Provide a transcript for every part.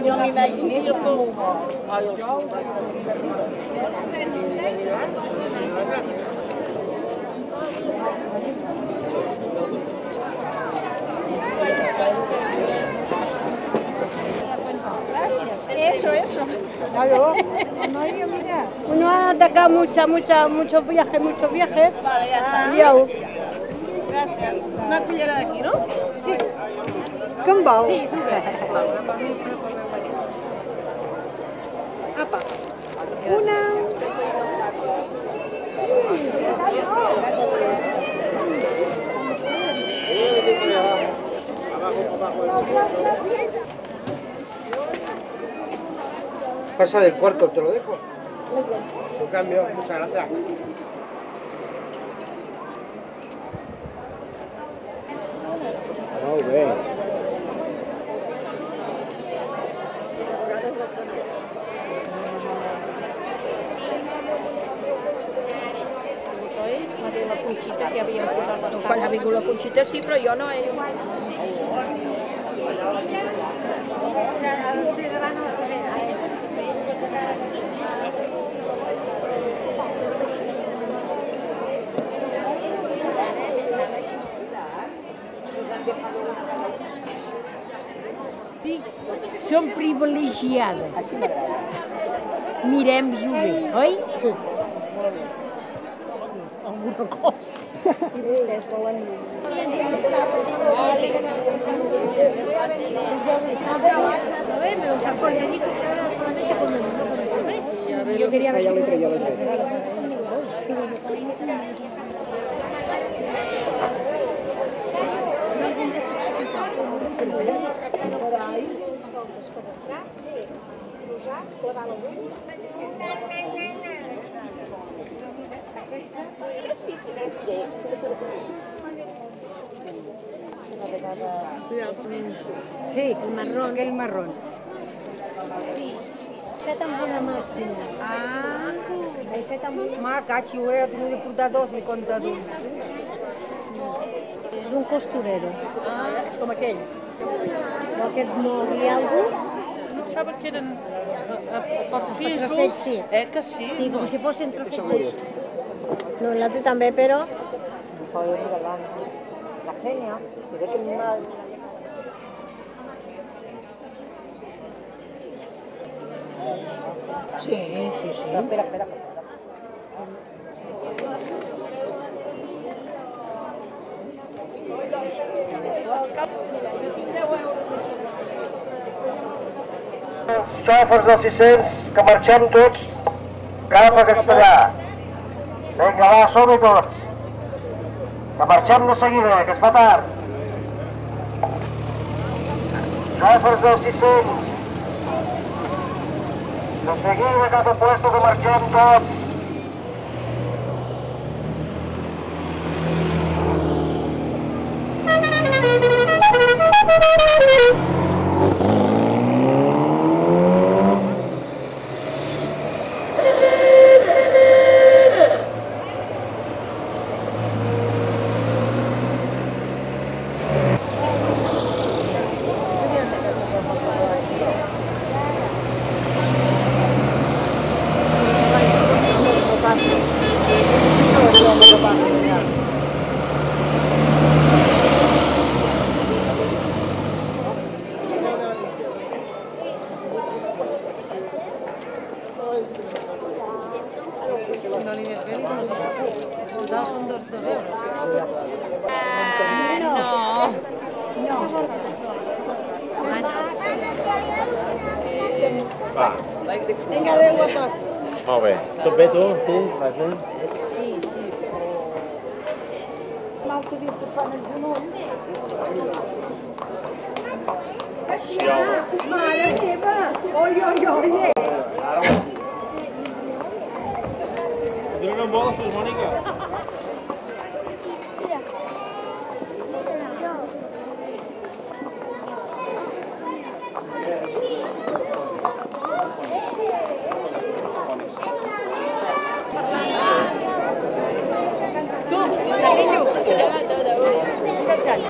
Jo m'imagino com... Eso. Claro. Uno ha de acá muchos viajes. Vale, ya está. Liau. Gracias. Una cullera d'aquí, no? Sí. Com vol? Sí. Apa. Una. Pasa del cuarto, te lo dejo. Su cambio, muchas gracias. Muy bien. La Conxita que havien posat. Quan ha vingut la Conxita sí, però jo no he... Sí, som privilegiades. Mirem-ho bé, oi? Sí. Alguna cosa. Yo quería ver Sí, el marrón. Aquell marrón. Sí. Fet amb una màquina. Ah, he fet amb una... Ma, cachi, ho era tingut de portar dos i compta d'un. És un costurero. Ah, és com aquell. Vol que et mogui alguna cosa? Pensava que eren per pisos. Trocets, sí. Que sí? Sí, com si fossin trocets. No, l'altre també, però... La Xenia, se ve que mi madre... Sí. Espera. Els xòfers del 600, que marxem tots cap a Castellà. Vinga, va, som-hi tots. Que marxem de seguida, que es fa tard. Xòfers del 600. De seguida cap a puesto que marxem tots. Vinga, adéu, guapa. Molt bé. Tot bé, tu? Sí? Vas bé? Sí. L'autobús fan el genoll. Mare meva! Oi! Dona un vol, Mònica? Tu, Carlinho.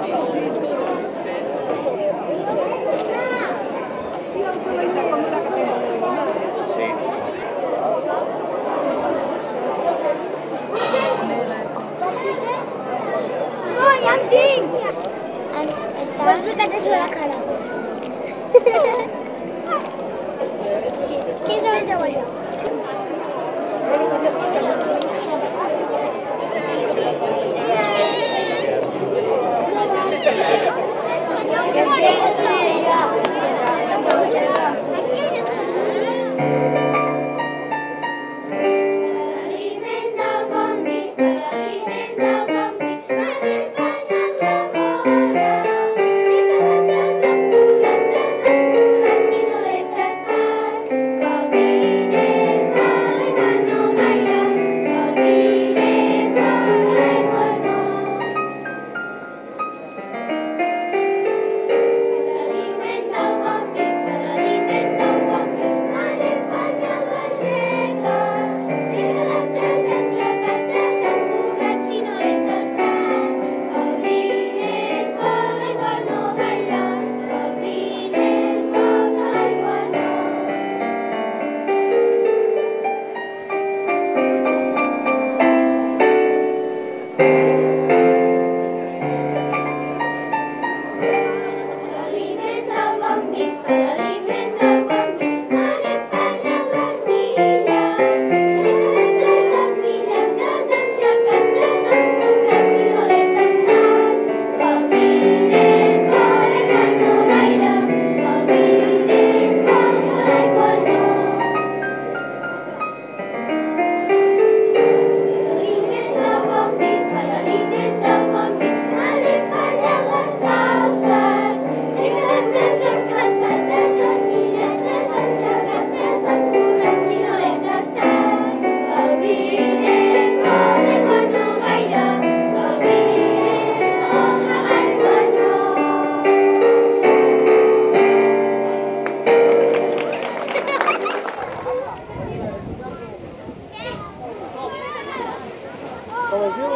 Com es diu?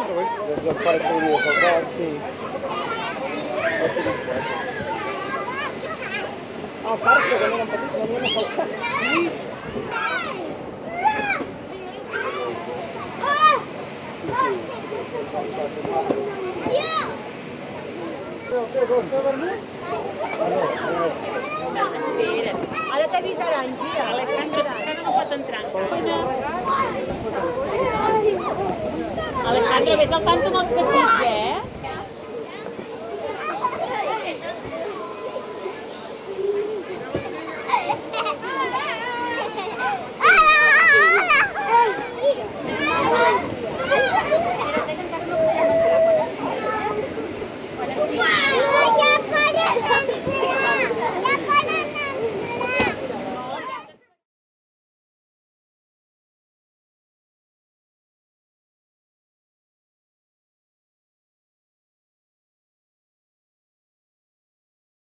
Dels pares que venia saltat. Sí. Els pares que quan eren petits venien a saltar. Espera. Ara t'avisaran, gira. Alejandro, Siscana no pot entrar encara. Alejandro, vés al tanto amb els petits, eh?